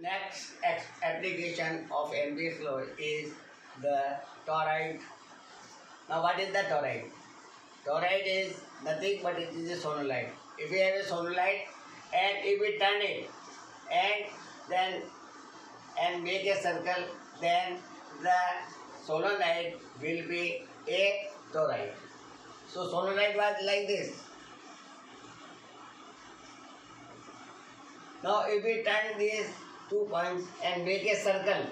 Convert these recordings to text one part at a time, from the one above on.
Next application of ambient flow is the toroid. Now what is the toroid? Toroid is nothing but it is a solenoid. If we have a solenoid and if we turn it and make a circle, then the solenoid will be a toroid. So solenoid was like this. Now if we turn these 2 points and make a circle,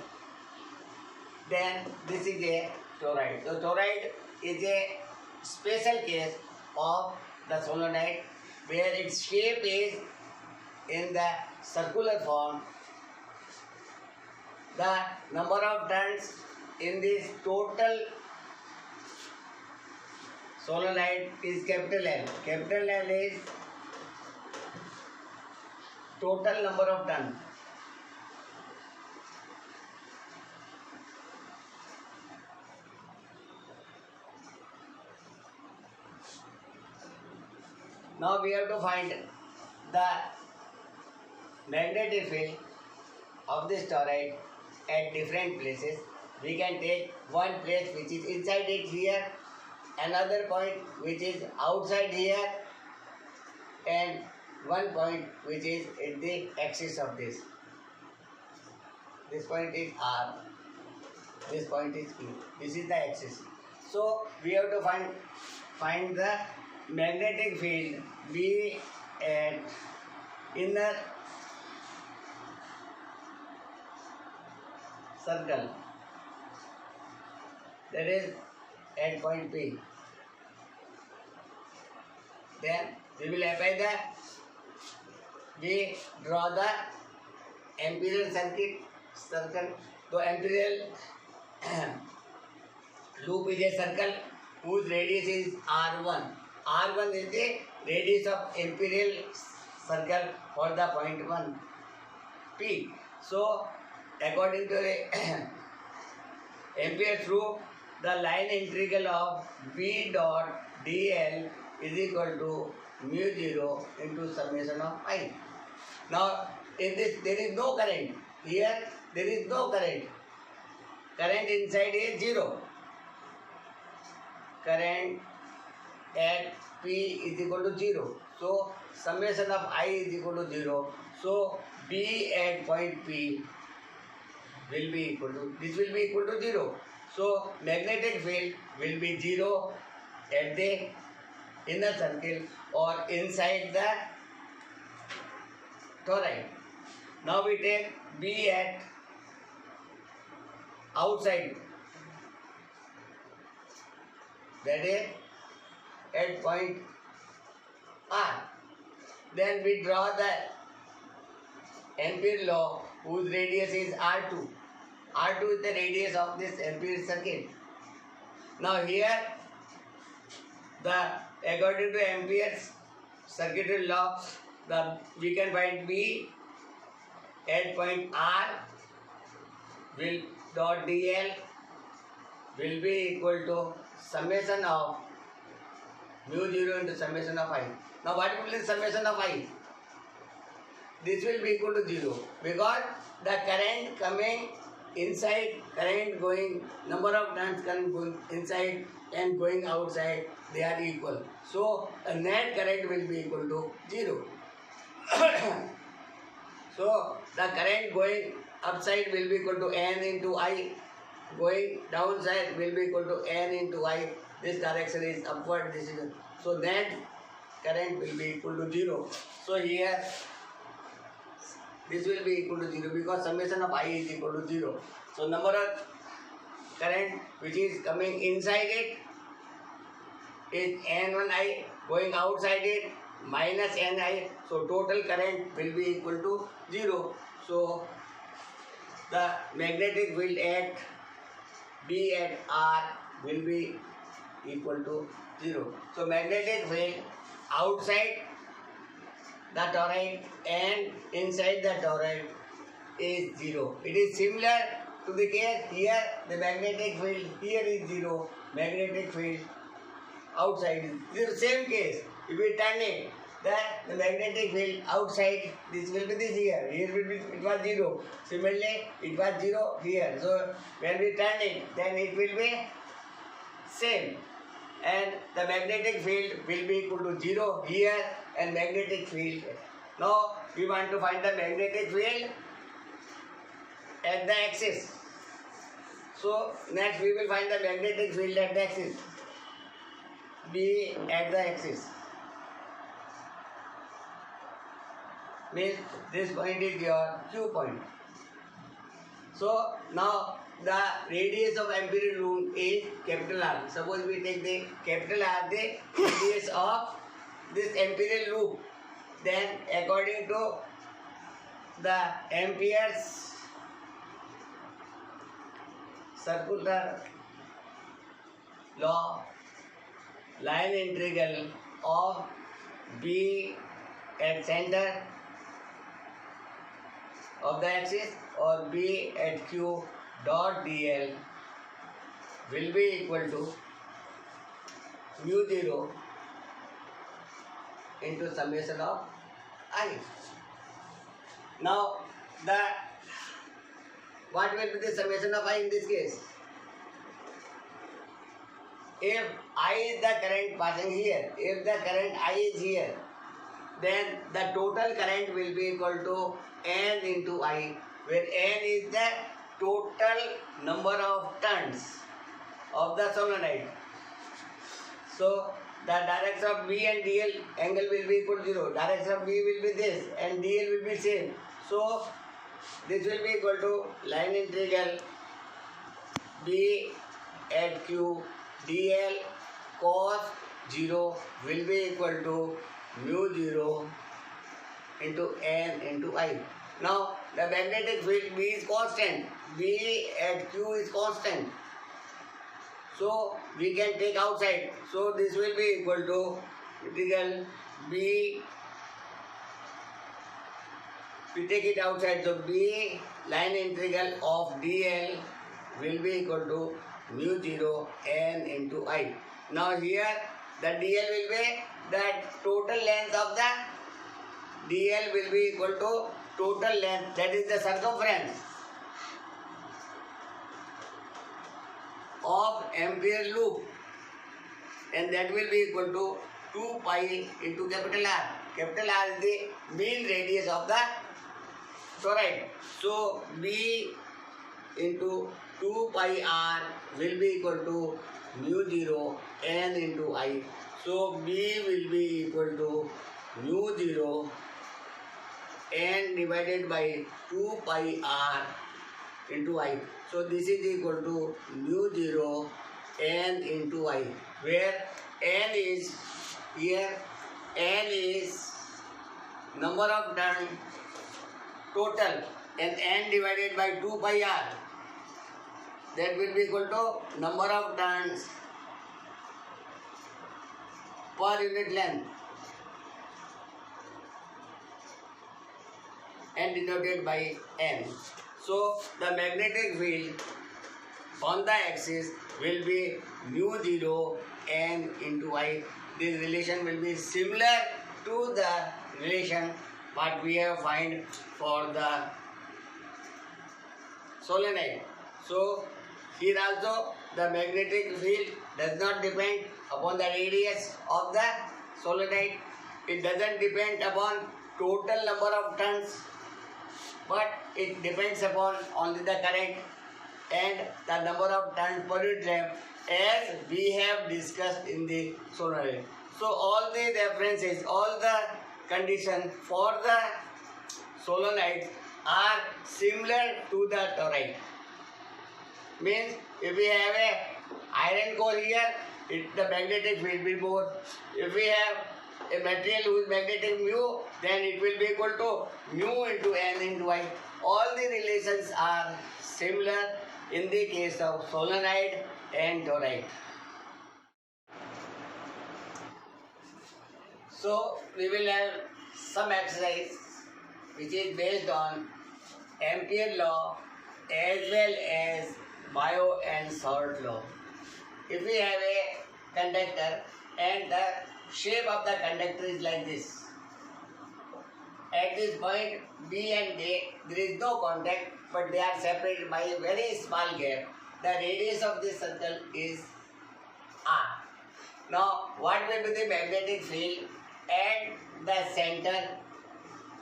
then this is a toroid. So toroid is a special case of the solenoid where its shape is in the circular form. The number of turns in this total solenoid is capital L. Capital L is total number of turns. Now we have to find the magnetic field of this toroid at different places. We can take one place which is inside it here, another point which is outside here, and one point which is at the axis of this. This point is R, this point is Q. This is the axis. So we have to find the magnetic field be at inner circle, that is at point P. Then we will apply we draw the imperial circle. So imperial loop is a circle whose radius is R1. R1 is the radius of imperial circle for the point 1 P. So according to Ampere's rule, the line integral of V dot dl is equal to mu 0 into summation of I. Now in this there is no current. Here there is no current. Current inside is 0. Current at P is equal to 0. So summation of I is equal to 0. So B at point P will be equal to, this will be equal to 0. So magnetic field will be 0 at the inner circle or inside the toroid. Now we take B at outside, that is at point R. Then we draw the Ampere law whose radius is R2. R2 is the radius of this Ampere circuit. Now here, according to Ampere's circuitry law, we can find B at point R dot dl will be equal to summation of mu 0 into summation of I. Now what will be the summation of I? This will be equal to 0 because the current coming inside, current going, number of turns going inside and going outside, they are equal. So the net current will be equal to 0. So the current going upside will be equal to N into I, going downside will be equal to N into I. This direction is upward, this is, so net current will be equal to 0. So here this will be equal to 0 because summation of I is equal to 0. So number of current which is coming inside it is N1I, going outside it minus Ni. So total current will be equal to 0. So the magnetic field at B at R will be equal to 0. So magnetic field outside the toroid and inside the toroid is 0. It is similar to the case here, the magnetic field here is 0, magnetic field outside is the same case. If we turn it the magnetic field outside, this will be this here. Here will be, it was 0. Similarly, it was 0 here. So when we turn it, then it will be same. And the magnetic field will be equal to 0 here and magnetic field. Now we want to find the magnetic field at the axis. So next we will find the magnetic field at the axis. B at the axis. Means this point is your Q point. So now the radius of Ampere loop is capital R. Suppose we take the capital R, the radius of this Ampere loop. Then according to the Ampere's circular law, line integral of B at center of the axis or B at Q dot dl will be equal to mu 0 into summation of I. Now what will be the summation of I in this case? If I is the current passing here, if the current I is here, then the total current will be equal to N into I, where N is the total number of turns of the solenoid. So the direction of B and dl angle will be equal to 0. Direction of B will be this and dl will be same. So this will be equal to line integral B at Q dl cos 0 will be equal to mu 0 into N into I. Now the magnetic field B is constant. B at Q is constant. So we can take outside. So this will be equal to integral B. We take it outside. So B line integral of dl will be equal to mu 0 N into I. Now here the dl will be the total length of the dl will be equal to total length, that is the circumference of Ampere loop, and that will be equal to 2 pi into capital R. Capital R is the mean radius of the toroid. So B into 2 pi R will be equal to mu 0 N into I. So B will be equal to mu 0 N divided by 2 pi R into I. So this is equal to mu 0 N into I, where N is here, N is number of turns total and N divided by 2 pi R, that will be equal to number of turns per unit length and denoted by N. So the magnetic field on the axis will be mu 0 N into I. This relation will be similar to the relation what we have find for the solenoid. So here also the magnetic field does not depend upon the radius of the solenoid. It doesn't depend upon total number of turns, but it depends upon only the current and the number of turns per unit length, as we have discussed in the solenoid. So all the references, all the conditions for the solenoids are similar to the toroid. Means if we have a iron core here, the magnetic field will be more. If we have a material whose magnetic mu, then it will be equal to mu into N into I. All the relations are similar in the case of solenoid and toroid. So we will have some exercise which is based on Ampere law as well as Bio and Sort law. If we have a conductor and the shape of the conductor is like this, At this point, B and A, there is no contact, but they are separated by a very small gap. The radius of this circle is R. Now, what will be the magnetic field at the center,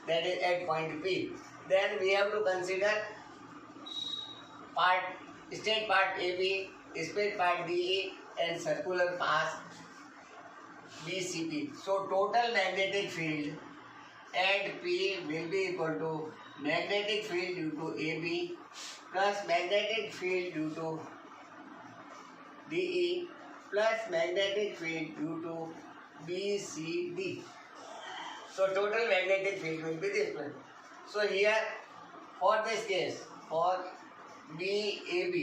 that is at point P? Then we have to consider straight part AB, straight part DE, and circular path BCP. So total magnetic field at P will be equal to magnetic field due to AB plus magnetic field due to DE plus magnetic field due to BCD. So total magnetic field will be this one. So here for this case, for BAB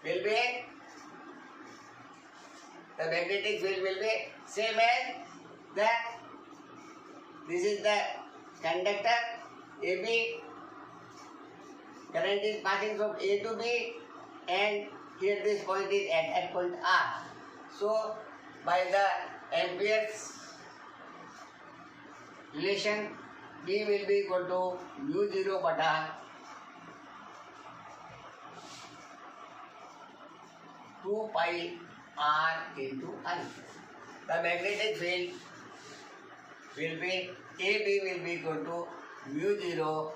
will be, the magnetic field will be same as this is the conductor AB, current is passing from A to B, and here this point is at point R. So by the Ampere's relation, B will be equal to mu 0 bata 2 pi R into I. The magnetic field will be, AB will be equal to mu 0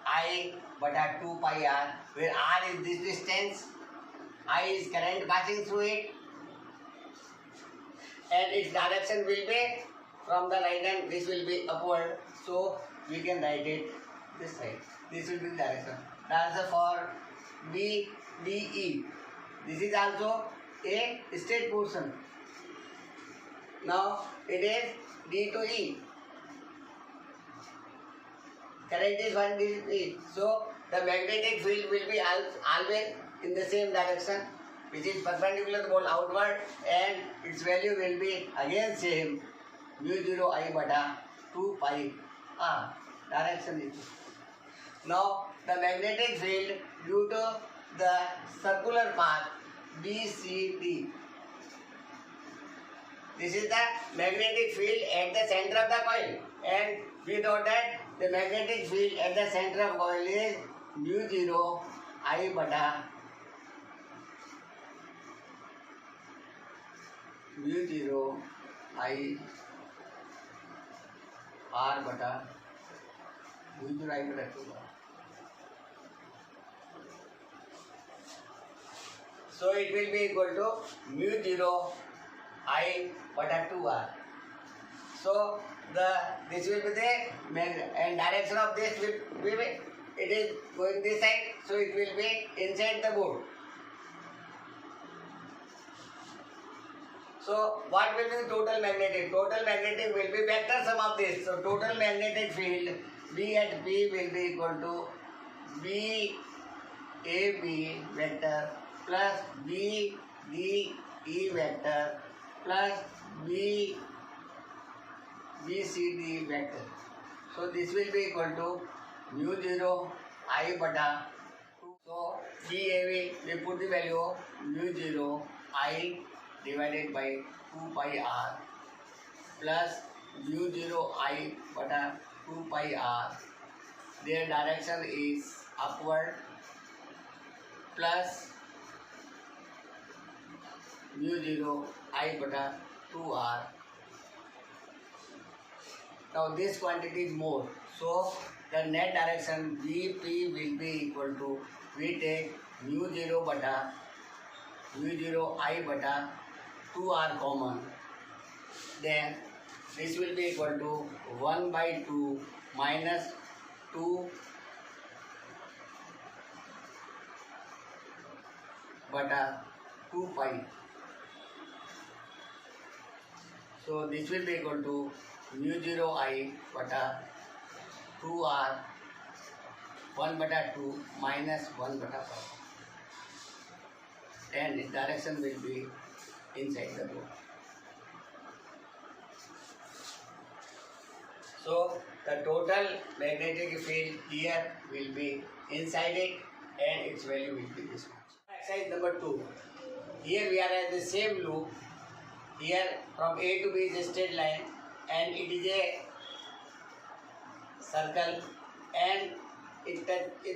I bata 2 pi R, where R is this distance, I is current passing through it, and its direction will be from the right hand, this will be upward, so we can write it this side. This will be the direction. The answer for B, D, E. This is also a straight portion. Now it is D to E. Current is 1 D. So the magnetic field will be always in the same direction, which is perpendicular to the pole outward, and its value will be again same, mu 0 I bata 2 pi R. Direction is. Now the magnetic field due to the circular path BCD. This is the magnetic field at the center of the coil, and we know that the magnetic field at the center of coil is mu 0 I bata mu 0 I R bata mu 0 I bata 2 R. So it will be equal to mu 0 I bata 2 R. So this will be the and direction of this will be, it is going this side, so it will be inside the board. So what will be the total magnetic? Total magnetic will be vector sum of this. So total magnetic field B at P will be equal to B A B vector plus B D E vector plus B C D vector. So this will be equal to mu 0 I bata 2. So B A B, we put the value of mu 0 I divided by 2 pi R plus mu 0 I bata 2 pi R. Their direction is upward plus mu 0 I bata 2 R. Now this quantity is more, so the net direction VP will be equal to, we take mu 0 bata mu 0 I bata 2 R common, then this will be equal to 1 by 2 minus 2 bata 2 pi. So this will be equal to mu 0 I bata 2 R 1 bata 2 minus 1 bata pi, and its direction will be inside the board. So the total magnetic field here will be inside it, and its value will be this much. Exercise number 2. Here we are at the same loop. Here from A to B is a straight line, and it is a circle and it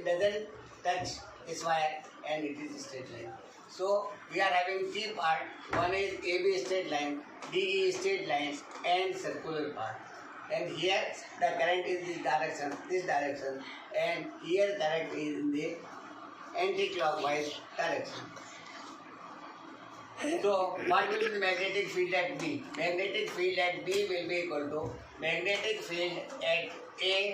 doesn't touch this wire and it is straight line. So we are having three parts. One is AB straight line, DE straight line and circular part. And here the current is this direction, and here current is in the anti-clockwise direction. So what will be the magnetic field at B? Magnetic field at B will be equal to magnetic field at A.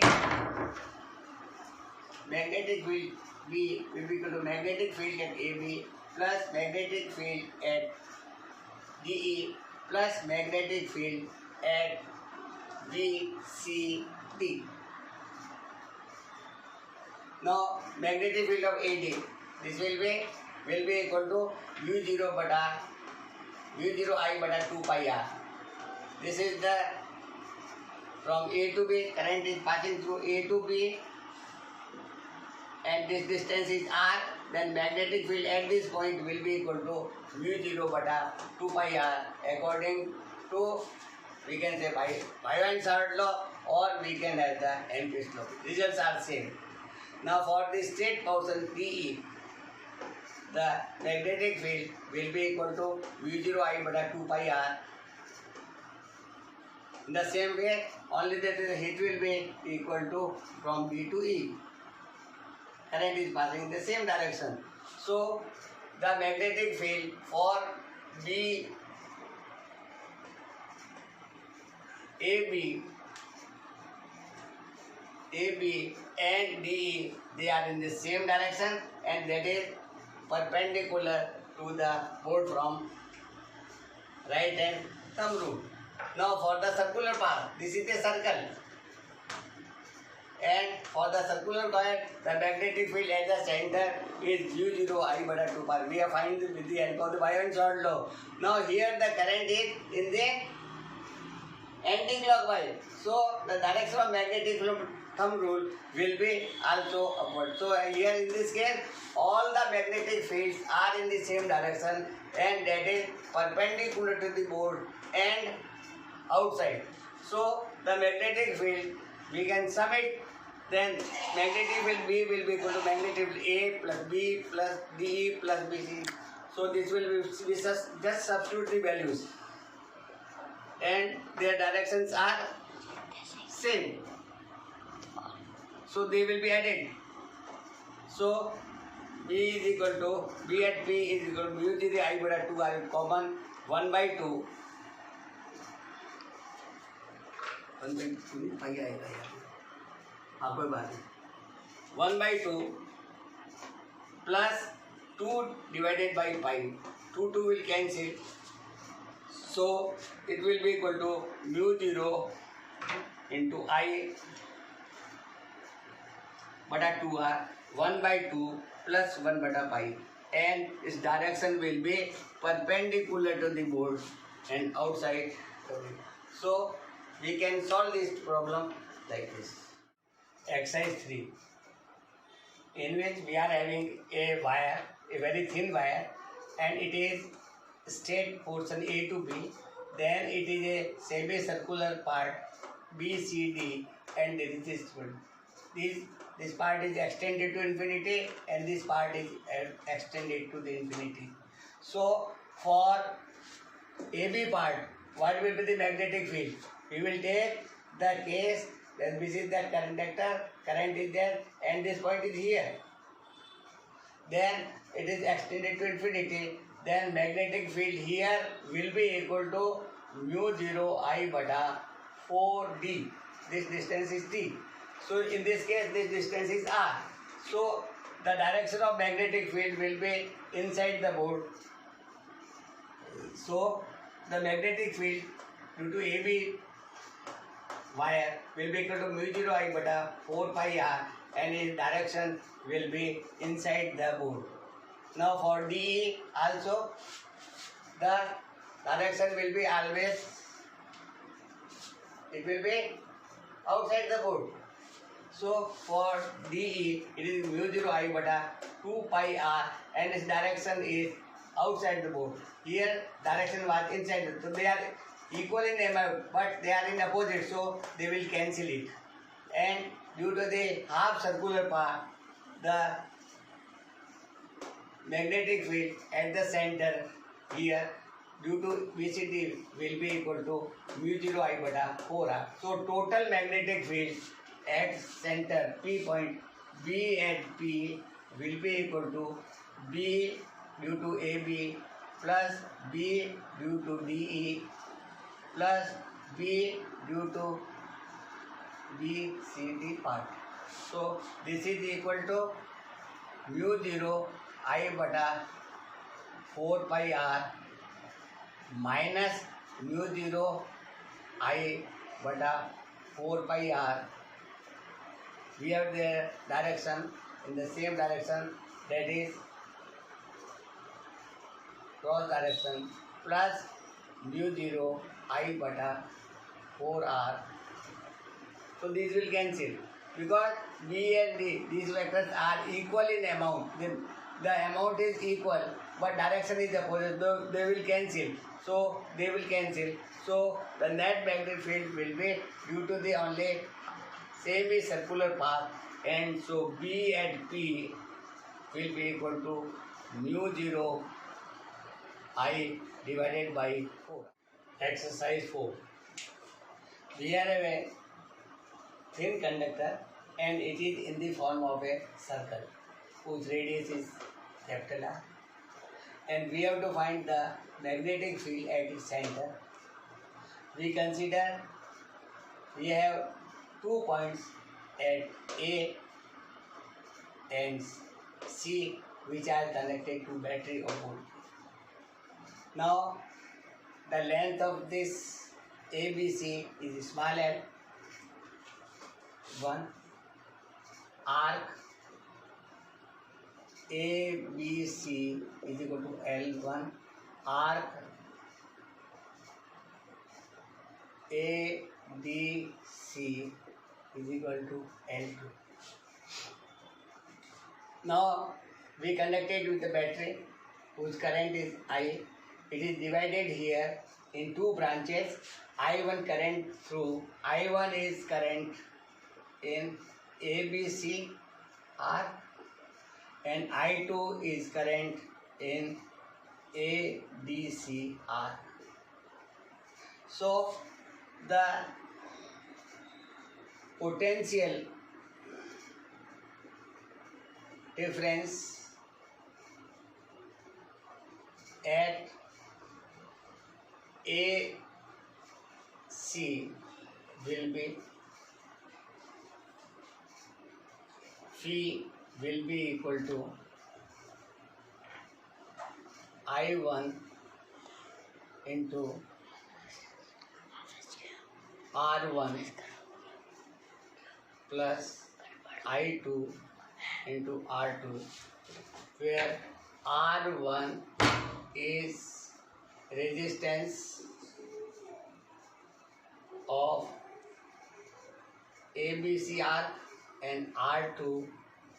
Magnetic field B will be equal to magnetic field at AB plus magnetic field at DE plus magnetic field at BCD. Now magnetic field of AD, this will be equal to mu0 I bata 2 pi r. This is the from A to B, current is passing through A to B and this distance is r. Then magnetic field at this point will be equal to mu0 bata 2 pi r according to, we can say Bione's third law, or we can have the Ampere's law. Results are same. Now for the straight portion DE, the magnetic field will be equal to mu0 I bata 2 pi r. In the same way, only that the heat will be equal to from B to E. Current is passing in the same direction. So the magnetic field for B, AB and DE, they are in the same direction, and that is perpendicular to the board from right hand thumb rule. Now for the circular part, this is a circle, and for the circular coil, the magnetic field at the center is mu0 I bata 2 pi. We have found with the help of the Bione's third law. Now here the current is in the anti-clockwise. So the direction of magnetic thumb rule will be also upward. So here in this case, all the magnetic fields are in the same direction, and that is perpendicular to the board and outside. So the magnetic field, we can sum it. Then magnetic field B will be equal to magnetic field A plus B plus DE plus BC. So this will be, we just substitute the values, and their directions are same. So they will be added. So B is equal to, B at P is equal to mu0 I bata 2 r common 1 by 2. 1 by 2 pi आएगा यार, हाँ कोई बात नहीं. 1 by 2 plus 2 divided by pi. 2 will cancel. So it will be equal to mu0 into I bata 2r 1 by 2 plus 1 bata pi, and its direction will be perpendicular to the board and outside. So we can solve this problem like this. Exercise 3, in which we are having a wire, a very thin wire, and it is straight portion A to B. Then it is a semicircular part B, C, D, and this is this part is extended to infinity, and this part is extended to the infinity. So for AB part, what will be the magnetic field? We will take the case that this is the conductor, current is there, and this point is here. Then it is extended to infinity. Then magnetic field here will be equal to mu0 I bata 4D. This distance is D. So in this case, this distance is R. So the direction of magnetic field will be inside the board. So the magnetic field due to AB wire will be equal to mu0 I bata 4 pi r, and its direction will be inside the board. Now for DE also, the direction will be always, it will be outside the board. So for DE, it is mu0 I bata 2 pi r, and its direction is outside the board. Here direction was inside. So they are equal in amount, but they are in opposite, so they will cancel it. and due to the half circular path, the magnetic field at the center here due to VCT will be equal to mu 0 I bata 4R. So total magnetic field at center P point B at P will be equal to B due to AB plus B due to DE plus B due to BCD part. So this is equal to mu 0 I bata 4 pi R minus mu 0 I bata 4 pi R. We have the direction in the same direction, that is cross direction, plus mu 0 I bata 4R. So these will cancel because B and D, these vectors are equal in amount. The amount is equal, but direction is opposite. They will cancel. So they will cancel. So the net magnetic field will be due to the only semi-circular path, and so B and P will be equal to mu 0 I divided by 4. Exercise 4. We have a thin conductor and it is in the form of a circle whose radius is capital R, and we have to find the magnetic field at its center. We consider we have 2 points at A and C which are connected to battery of voltage. Now the length of this ABC is small l, 1 arc ABC is equal to L1, arc ABC is equal to L2. Now we connected with the battery whose current is I. It is divided here in 2 branches. I1 current through, I1 is current in ABC arc, and I2 is current in ABC arc. So the potential difference at AC will be phi will be equal to I1 into R1 plus I2 into R2, where R1 is resistance of ABC arc and R2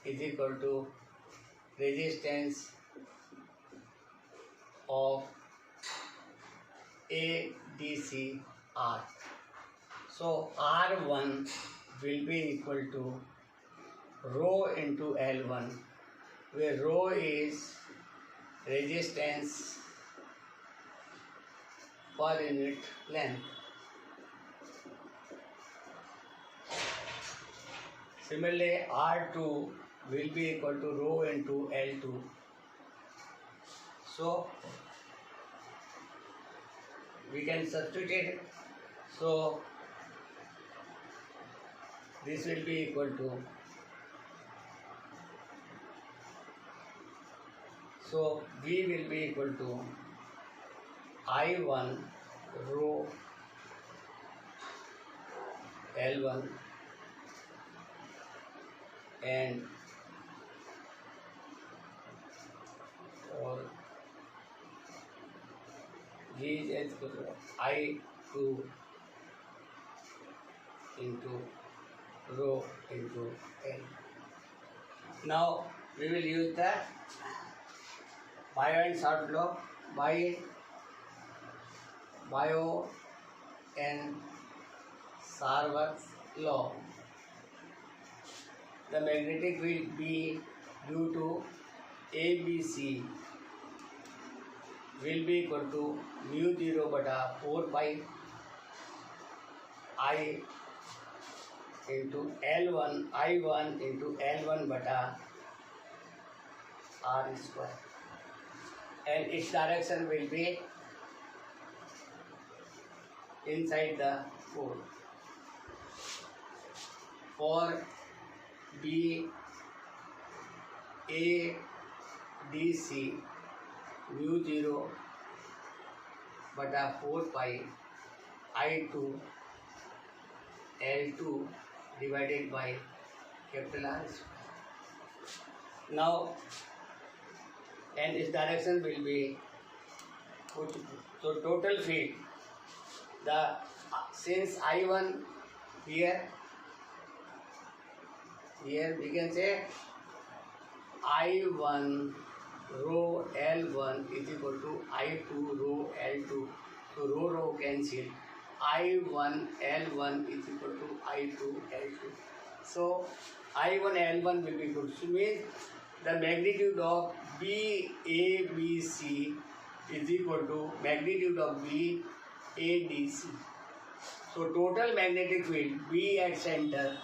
is equal to resistance of ADC arc. So R1 will be equal to rho into L1, where rho is resistance per unit length. Similarly, R2 will be equal to rho into L2. So we can substitute it. So this will be equal to, so V will be equal to I1 rho L1 and or G is equal to I2 into rho into L. Now we will use the bio and short law, bio and Sarvat's law. the magnetic field B due to ABC will be equal to mu 0 bata 4 pi I into L1 I1 into L1 bata R square, and its direction will be inside the pole. For B A D C mu 0 bata 4 pi I2 L2 divided by capital R square. Now, and its direction will be, so total field, the since I1 here we can say I1 rho L1 is equal to I2 rho L2, so rho cancel, I1 L1 is equal to I2 L2, so I1 L1 will be equal to, means the magnitude of BABC is equal to magnitude of BADC. So total magnetic field B at center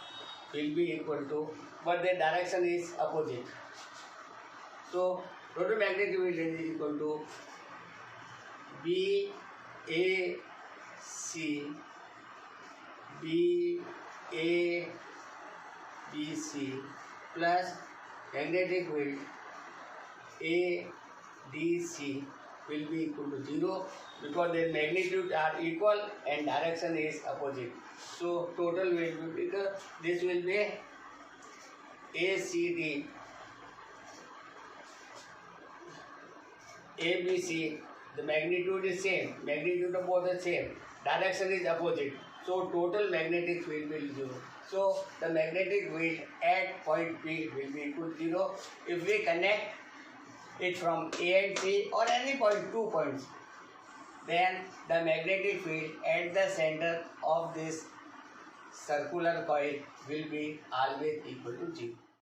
will be equal to, but the direction is opposite. So total magnetic field is equal to BAC BABC plus magnetic field ADC will be equal to 0 because their magnitude are equal and direction is opposite. So total will be, this will be ACD ABC, the magnitude is same, magnitude of both is same, direction is opposite, so total magnetic field will be 0. So the magnetic field at point P will be equal to 0 if we connect it from A and C or any point, 2 points, then the magnetic field at the center of this circular coil will be always equal to 0.